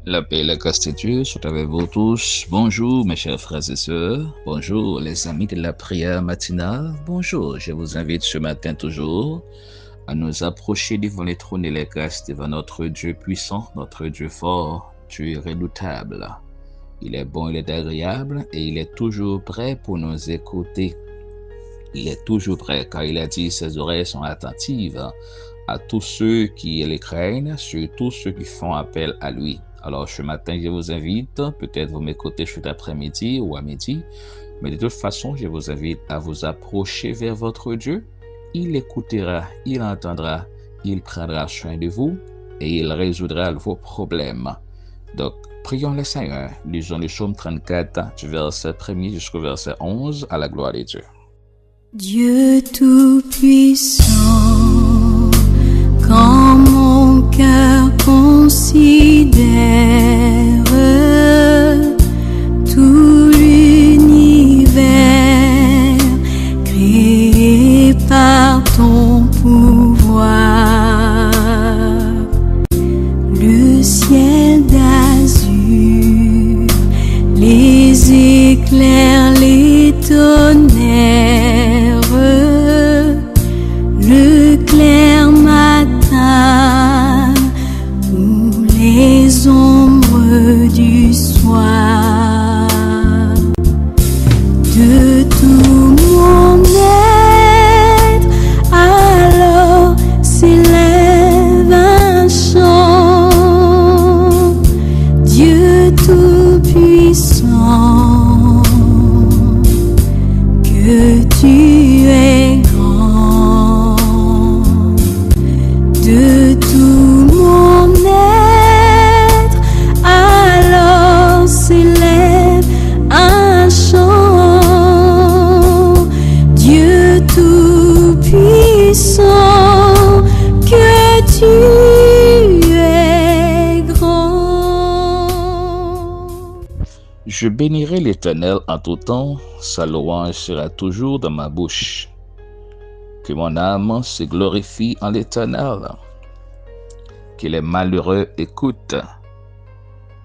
La paix et la grâce de Dieu sont avec vous tous. Bonjour mes chers frères et sœurs. Bonjour les amis de la prière matinale. Bonjour, je vous invite ce matin toujours à nous approcher devant les trônes et les grâces devant notre Dieu puissant, notre Dieu fort, Dieu redoutable. Il est bon, il est agréable et il est toujours prêt pour nous écouter. Il est toujours prêt car il a dit ses oreilles sont attentives à tous ceux qui les craignent, surtout ceux qui font appel à lui. Alors ce matin, je vous invite, peut-être vous m'écoutez cet après-midi ou à midi, mais de toute façon, je vous invite à vous approcher vers votre Dieu. Il écoutera, il entendra, il prendra soin de vous et il résoudra vos problèmes. Donc, prions le Seigneur. Lisons le psaume 34, du verset 1er jusqu'au verset 11, à la gloire de Dieu. Dieu Tout-Puissant, quand mon cœur considère tout l'univers créé par ton pouvoir, le ciel d'azur, les éclairs, les tonnerres, le clair matin ou les ombres du soir, de tout mon être, alors s'élève un chant. Dieu Tout-Puissant, que tu es grand. De tout mon être, alors s'élève un chant. Dieu Tout-Puissant, que tu es grand. Je bénirai l'Éternel en tout temps, sa louange sera toujours dans ma bouche. Que mon âme se glorifie en l'Éternel. Que les malheureux écoutent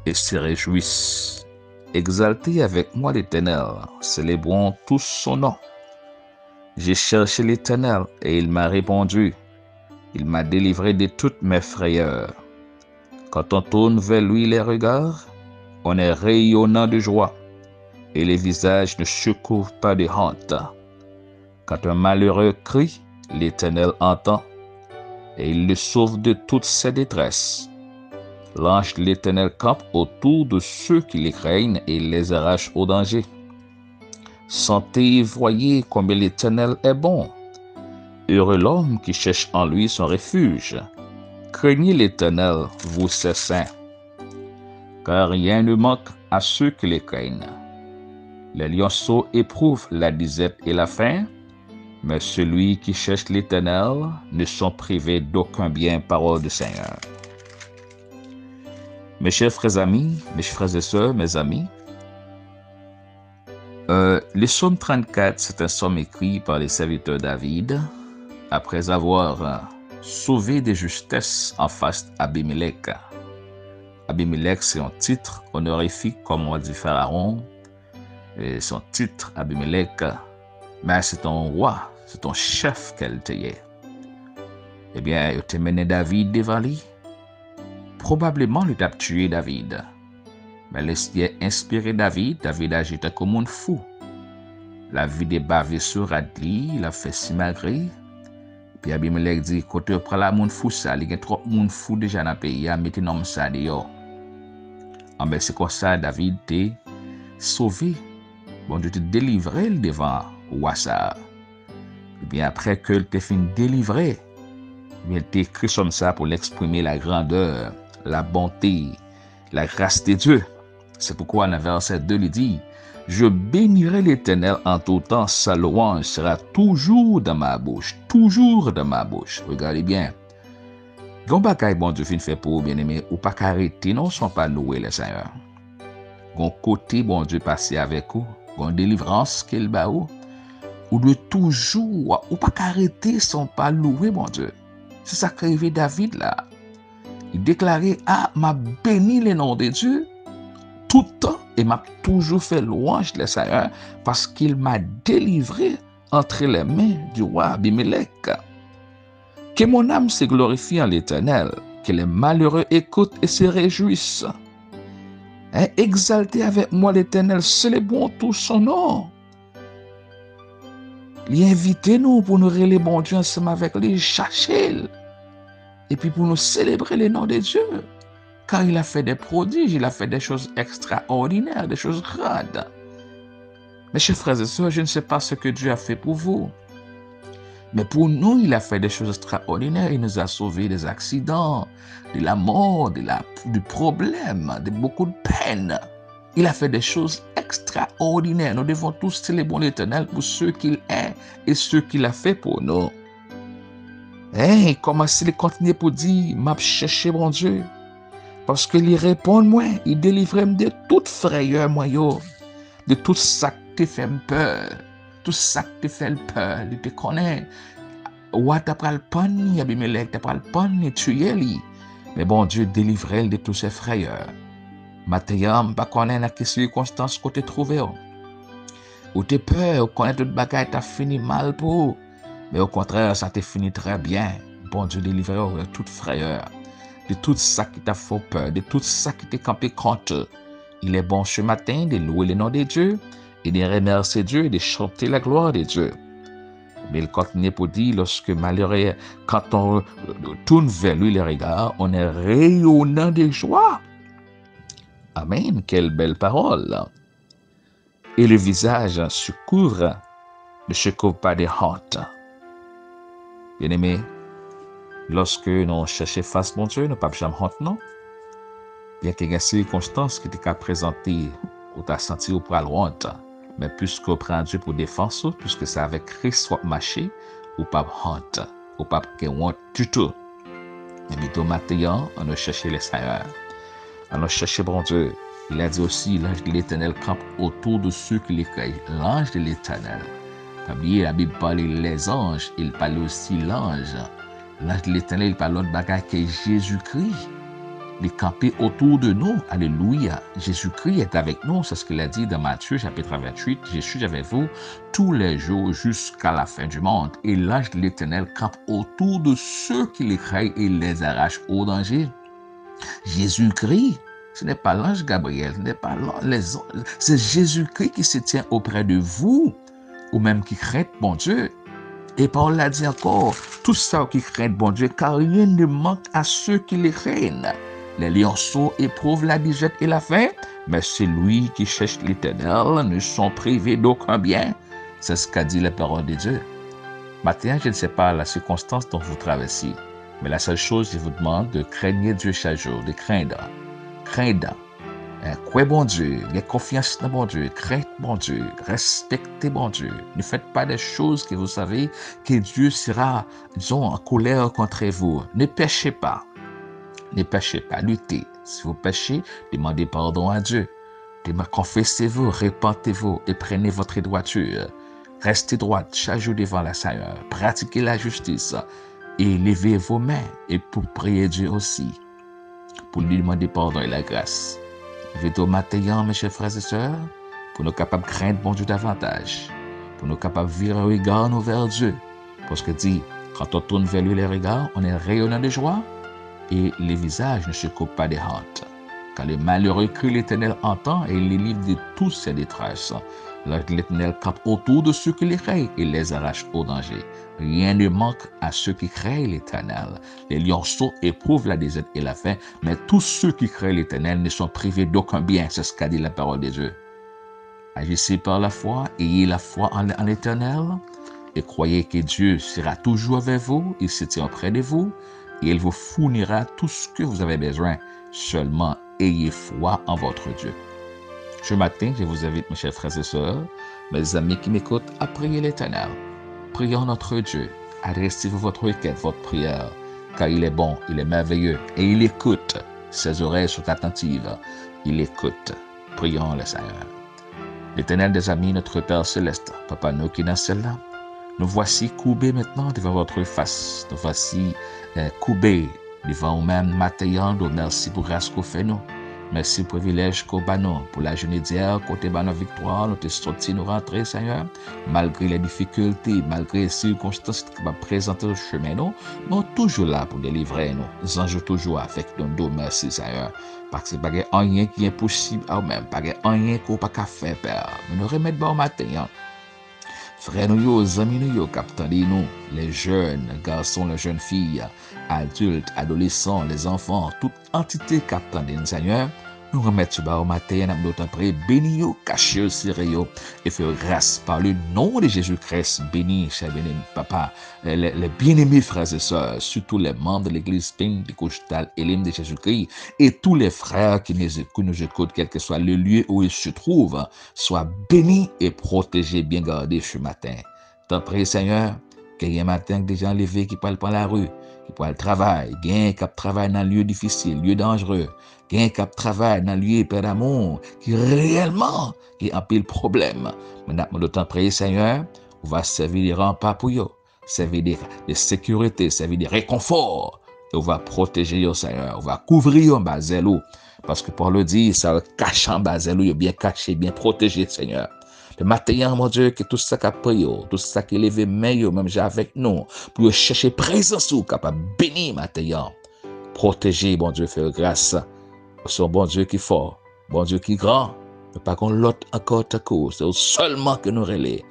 et se réjouissent. Exaltez avec moi l'Éternel, célébrons tous son nom. J'ai cherché l'Éternel et il m'a répondu. Il m'a délivré de toutes mes frayeurs. Quand on tourne vers lui les regards, on est rayonnant de joie et les visages ne se couvrent pas de honte. Quand un malheureux crie, l'Éternel entend et il le sauve de toutes ses détresses. L'ange de l'Éternel campe autour de ceux qui les craignent et il les arrache au danger. Sentez et voyez combien l'Éternel est bon. Heureux l'homme qui cherche en lui son refuge. Craignez l'Éternel, vous ses saints, car rien ne manque à ceux qui les craignent. Les lionceaux éprouvent la disette et la faim, mais celui qui cherche l'Éternel ne sont privés d'aucun bien, parole du Seigneur. Mes chers frères amis, mes frères et sœurs, mes amis, le psaume 34, c'est un psaume écrit par les serviteurs David, après avoir sauvé des justesses en face d'Abimelech. Abimelech, c'est un titre honorifique, comme on dit Pharaon. Et son titre, Abimelech, mais c'est un roi, c'est un chef qu'elle était. Eh bien, il a mené David devant lui. Probablement, il a tué David. Mais l'esprit a inspiré David. David a jeté comme un fou. La vie de bavé sur Adli, il a fait si malgré. Puis Abimelech dit, côté prend la moun fou ça, il y a trop moun fou déjà dans le pays, a mis un homme ça dehors. Ah ben c'est comme ça David t'est sauvé. Bon Dieu te délivré devant roi ça. Et bien après que il t'est fini délivré, il t'est écrit comme ça pour l'exprimer la grandeur, la bonté, la grâce de Dieu. C'est pourquoi dans verset 2 il dit, je bénirai l'Éternel en tout temps, sa louange sera toujours dans ma bouche, toujours dans ma bouche. Regardez bien. Gon bagay bon Dieu fin fait pour bien aimé, ou pas arrêter non sont pas louer le Seigneur. Gon côté bon Dieu passer avec vous, gon délivrance qu'il ba ou doit toujours ou pas arrêter sans pas louer bon Dieu. C'est ça qu'arrivé David là. Il déclarait, ah, m'a béni le nom de Dieu tout le temps et m'a toujours fait louange le Seigneur parce qu'il m'a délivré entre les mains du roi Abimelech. Que mon âme se glorifie en l'Éternel, que les malheureux écoutent et se réjouissent. Exaltez avec moi l'Éternel, célébrons tout son nom. Invitez-nous pour nous relayer bon Dieu ensemble avec lui, chercher et puis pour nous célébrer le nom de Dieu. Car il a fait des prodiges, il a fait des choses extraordinaires, des choses grandes. Mes chers frères et sœurs, je ne sais pas ce que Dieu a fait pour vous. Mais pour nous, il a fait des choses extraordinaires. Il nous a sauvés des accidents, de la mort, du problème, de beaucoup de peine. Il a fait des choses extraordinaires. Nous devons tous célébrer l'Éternel pour ce qu'il est et ce qu'il a fait pour nous. Et commencez à continuer pour dire, m'a cherché mon Dieu. Parce qu'il répond moi, il délivre de toute frayeur, moi, de tout ça qui fait peur. Tout ça qui fait peur, il te connaît. Ou t'as pas le pan, Abimelech, t'as pas le pan, tuer lui. Mais bon Dieu délivre de tous ses frayeurs. Maintenant, pas connaître dans quelle circonstance que tu trouvé. Ou t'es peur, ou connaître toute bagaille t'a fini mal pour. Mais au contraire, ça t'a fini très bien. Bon Dieu délivre de toute frayeur, de tout ça qui t'a fait peur, de tout ça qui t'a campé contre. Il est bon ce matin de louer le nom de Dieu et de remercier Dieu et de chanter la gloire de Dieu. Mais il continue pour dire, lorsque malheureux, quand on tourne vers lui les regards, on est rayonnant de joie. Amen, quelle belle parole. Et le visage se couvre, ne se couvre pas de honte. Bien-aimé, lorsque nous cherchons face mon Dieu, nous ne pas jamais honte, non? Bien qu'il y ait des circonstances qui t'ont présenté ou t'as senti au poil honte, mais puisque vous prenez Dieu pour défense, puisque c'est avec Christ soit marché, ou pas honte, ou pas honte du tout. Mais bientôt maintenant, on a cherché le Seigneur. On a cherché bon Dieu. Il a dit aussi, l'ange de l'Éternel campe autour de ceux qui l'écueillent. L'ange de l'Éternel. Pas oublier, la Bible parle les anges, il parle aussi l'ange. L'ange de l'Éternel, il parle l'autre bagage qui est Jésus-Christ. Il est campé autour de nous. Alléluia. Jésus-Christ est avec nous. C'est ce qu'il a dit dans Matthieu, chapitre 28. Je suis avec vous tous les jours jusqu'à la fin du monde. Et l'ange de l'Éternel campe autour de ceux qui les craignent et les arrache au danger. Jésus-Christ, ce n'est pas l'ange Gabriel, ce n'est pas les anges. C'est Jésus-Christ qui se tient auprès de vous, ou même qui craint bon Dieu. Et Paul l'a dit encore, tout ça qui craint bon Dieu, car rien ne manque à ceux qui les craignent. Les lionceaux éprouvent la disette et la faim, mais celui qui cherche l'Éternel ne sont privés d'aucun bien. C'est ce qu'a dit la parole de Dieu. Maintenant, je ne sais pas la circonstance dont vous traversez, mais la seule chose, je vous demande de craindre Dieu chaque jour, de craindre. Craindre. Croyez bon Dieu, ayez confiance dans bon Dieu, craignez bon Dieu, respectez bon Dieu. Ne faites pas des choses que vous savez que Dieu sera, disons, en colère contre vous. Ne péchez pas. Ne péchez pas, luttez. Si vous péchez, demandez pardon à Dieu. Confessez-vous, repentez-vous et prenez votre droiture. Restez droit chaque jour devant le Seigneur. Pratiquez la justice et levez vos mains et pour prier Dieu aussi. Pour lui demander pardon et la grâce. Levez-vous matin, mes chers frères et sœurs, pour nous capables de craindre bon Dieu davantage. Pour nous capables de virer le regard vers Dieu. Parce que dit, quand on tourne vers lui les regards, on est rayonnant de joie. Et les visages ne se coupent pas de honte. Car le malheureux crie l'Éternel entend et il les livre de tous ses détresses. L'Éternel campe autour de ceux qui les craignent et les arrache au danger. Rien ne manque à ceux qui craignent l'Éternel. Les lionceaux éprouvent la disette et la faim, mais tous ceux qui craignent l'Éternel ne sont privés d'aucun bien. C'est ce qu'a dit la parole de Dieu. Agissez par la foi, ayez la foi en l'Éternel et croyez que Dieu sera toujours avec vous, il se tient près de vous. Et il vous fournira tout ce que vous avez besoin. Seulement, ayez foi en votre Dieu. Ce matin, je vous invite, mes chers frères et sœurs, mes amis qui m'écoutent, à prier l'Éternel. Prions notre Dieu. Adressez-vous votre requête, votre prière, car il est bon, il est merveilleux, et il écoute. Ses oreilles sont attentives. Il écoute. Prions le Seigneur. L'Éternel des amis, notre Père céleste, Papa nous qui dans celle-là, nous voici courbés maintenant devant votre face. Nous voici courbés Devant nous-mêmes, matin, merci pour grâce qu'on fait nous. Merci pour le privilège qu'on a nous. Pour la journée d'hier, côté de notre victoire, nous sommes sortis, nous rentrer, Seigneur. Malgré les difficultés, malgré les circonstances qui vont présenter le chemin, nous sommes toujours là pour délivrer nous. Nous sommes toujours avec nous. Merci, Seigneur. Parce que il n'y a rien qui est impossible à nous-mêmes. Il n'y a rien qu'on ne peut pas faire, Père. Mais nous remettons bon matin. Frères nous, amis nous, capitaine nous, les jeunes garçons, les jeunes filles, adultes, adolescents, les enfants, toute entité capitaine nous, Seigneur, nous remettons au matin, nous d'autant près, bénis nous, cachez nous, et faire grâce par le nom de Jésus-Christ, bénis, cher béni, papa, les bien-aimés frères et sœurs, surtout les membres de l'église pentecôtale Elim de Jésus-Christ, et tous les frères qui nous écoutent, quel que soit le lieu où ils se trouvent, soient bénis et protégés, bien gardés ce matin. T'en prie, Seigneur, qu'il y ait un matin que des gens levés qui parlent par la rue, qui parlent travail, qui ont un travail dans un lieu difficile, lieu dangereux, qui ont un travail dans un lieu Père d'amour, qui réellement qui a un pile problème. Maintenant, nous t'en prie, Seigneur, on va servir des remparts pour eux, servir de sécurité, servir de réconfort, et on va protéger eux, Seigneur, on va couvrir en bas zèlo, parce que pour le dire, ça cache en bas zèlo, bien caché, bien protégé, Seigneur. Le matin, mon Dieu, que tout ça qui a pris, tout ça qui est levé, même j'ai avec nous, pour chercher présence ou capable de bénir matin. Protéger, bon Dieu, faire grâce. C'est un bon Dieu qui est fort, bon Dieu qui est grand. Mais pas qu'on l'autre encore ta cause, c'est seulement que nous relais.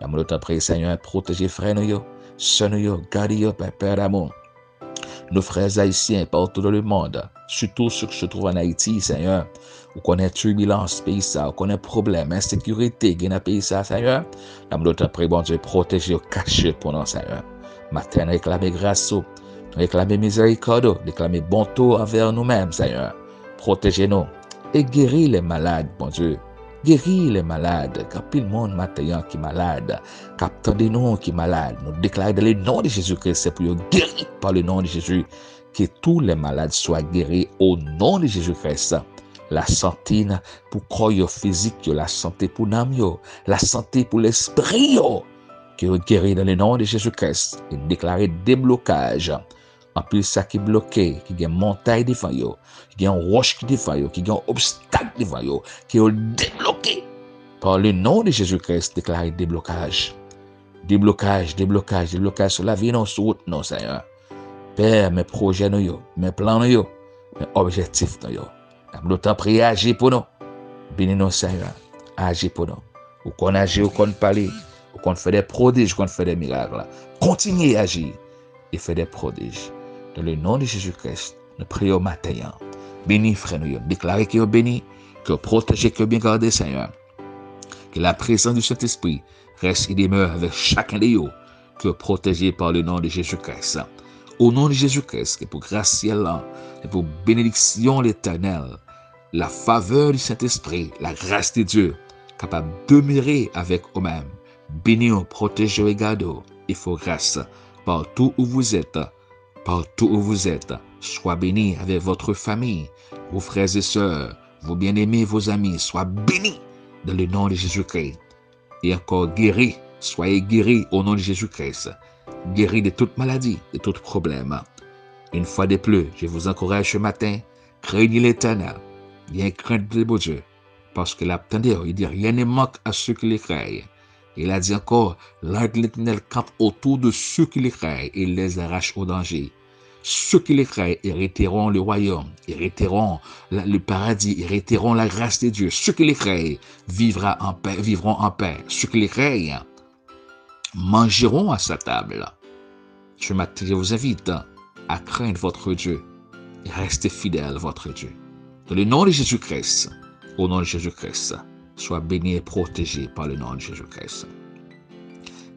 Nous nous prions, Seigneur, protéger frères nous, sœurs nous, garder Père d'amour. Nos frères haïtiens partout dans le monde, surtout ceux qui se trouvent en Haïti, Seigneur, où connaît turbulence, pays ça, où connaît problème, insécurité, qui dans pays ça, Seigneur. Nous nous prions, bon Dieu, protéger, cacher pour nous, Seigneur. Matin, nous réclamer grâce, nous réclamer miséricorde, réclamer bonté envers nous-mêmes, Seigneur. Protégez-nous et guéris les malades, bon Dieu. Guéris les malades, car tout le monde matin qui est malade, captant des noms qui est malade. Nous déclarons dans le nom de Jésus-Christ, c'est pour guérir par le nom de Jésus, que tous les malades soient guéris au nom de Jésus-Christ. La santé pour corps physique, la santé pour l'âme, la santé pour l'esprit, que vous guéris dans le nom de Jésus-Christ et déclarer déblocage. En plus, ça qui est bloqué, qui a une montagne devant vous, qui a une roche devant vous, qui a un obstacle devant vous, qui est débloqué. Par le nom de Jésus-Christ, déclarer déblocage. Déblocage sur la vie, non, sur route, non, Seigneur. Père, mes projets, mes plans, mes objectifs, nous t'en prions, agis pour nous. Bénis-nous, Seigneur. Agis pour nous. Ou qu'on agit, ou qu'on parle, ou qu'on fait des prodiges, ou qu'on fait des miracles. Continuez à agir et faire des prodiges. Dans le nom de Jésus-Christ, nous prions matin. Bénis, frère, nous déclarez que vous bénis, que vous protégez, que vous bien gardez, Seigneur. Que la présence du Saint-Esprit reste et demeure avec chacun de vous, que vous protégez par le nom de Jésus-Christ. Au nom de Jésus-Christ, et pour grâce ciel, et pour bénédiction l'Éternel, la faveur du Saint-Esprit, la grâce de Dieu, capable de demeurer avec vous-même. Bénis, protégez et gardez, il faut grâce. Partout où vous êtes, sois bénis avec votre famille, vos frères et sœurs, vos bien-aimés, vos amis, sois bénis dans le nom de Jésus-Christ. Et encore guéris, soyez guéris au nom de Jésus-Christ. Guéris de toute maladie, de tout problème. Une fois de plus, je vous encourage ce matin, craignez l'Éternel, bien craindre le beau Dieu, parce que l'attendez, il dit rien ne manque à ceux qui les craignent. Il a dit encore, l'ange de l'Éternel campe autour de ceux qui les craignent et les arrache au danger. Ceux qui les craignent hériteront le royaume, hériteront le paradis, hériteront la grâce de Dieu. Ceux qui les craignent vivront en paix. Ceux qui les craignent mangeront à sa table. Ce matin, je vous invite à craindre votre Dieu et rester fidèle à votre Dieu. Dans le nom de Jésus-Christ, au nom de Jésus-Christ, sois béni et protégé par le nom de Jésus-Christ.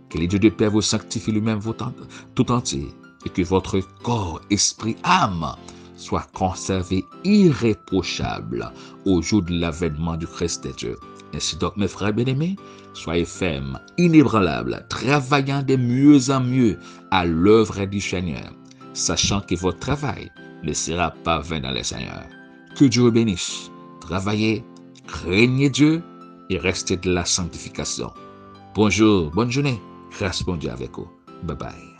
Que le Dieu de paix vous sanctifie lui-même tout entier et que votre corps, esprit, âme soient conservés irréprochables au jour de l'avènement du Christ de Dieu. Ainsi donc, mes frères bien-aimés, soyez fermes, inébranlables, travaillant de mieux en mieux à l'œuvre du Seigneur, sachant que votre travail ne sera pas vain dans le Seigneur. Que Dieu vous bénisse. Travaillez, craignez Dieu et restez de la sanctification. Bonjour, bonne journée. Grâce bon Dieu avec vous. Bye bye.